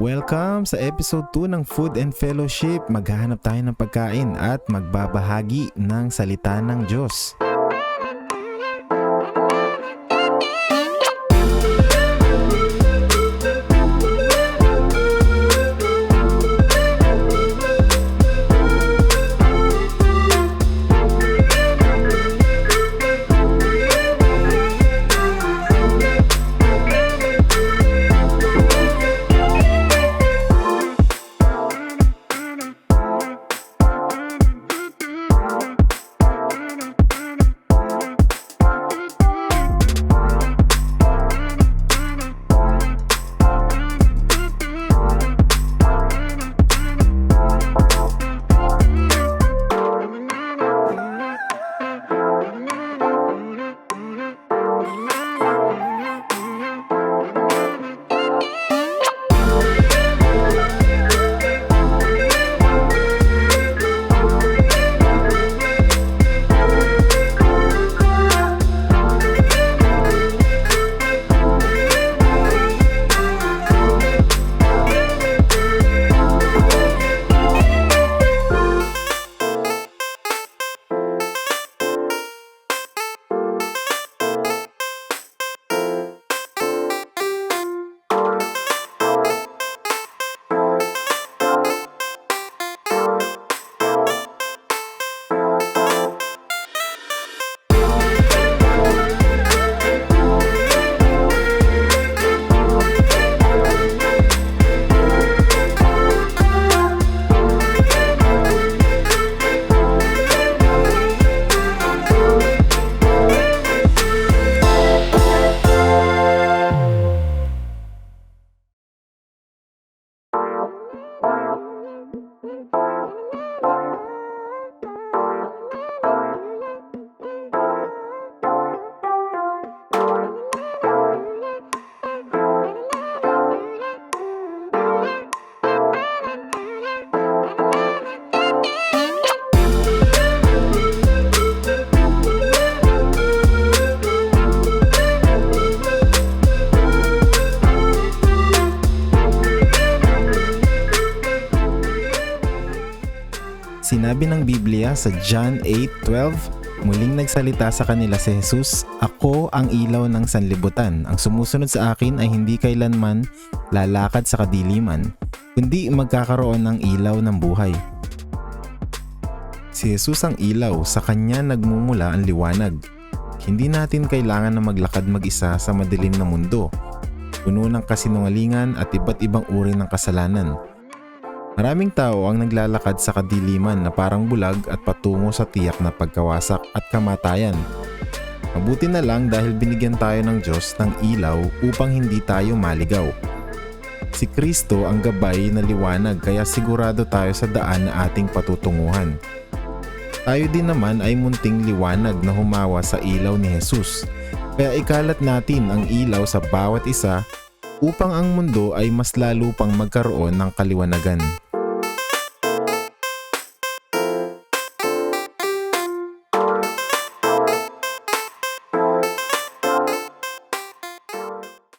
Welcome sa episode 2 ng Food and Fellowship. Maghahanap tayo ng pagkain at magbabahagi ng salita ng Diyos. Sinabi ng Biblia sa John 8:12, muling nagsalita sa kanila si Jesus, "Ako ang ilaw ng sanlibutan. Ang sumusunod sa akin ay hindi kailanman lalakad sa kadiliman, kundi magkakaroon ng ilaw ng buhay." Si Jesus ang ilaw, sa kanya nagmumula ang liwanag. Hindi natin kailangan na maglakad mag-isa sa madilim na mundo, puno ng kasinungalingan at iba't ibang uri ng kasalanan. Maraming tao ang naglalakad sa kadiliman na parang bulag at patungo sa tiyak na pagkawasak at kamatayan. Mabuti na lang dahil binigyan tayo ng Diyos ng ilaw upang hindi tayo maligaw. Si Kristo ang gabay na liwanag, kaya sigurado tayo sa daan na ating patutunguhan. Tayo din naman ay munting liwanag na humawa sa ilaw ni Jesus, kaya ikalat natin ang ilaw sa bawat isa upang ang mundo ay mas lalo pang magkaroon ng kaliwanagan.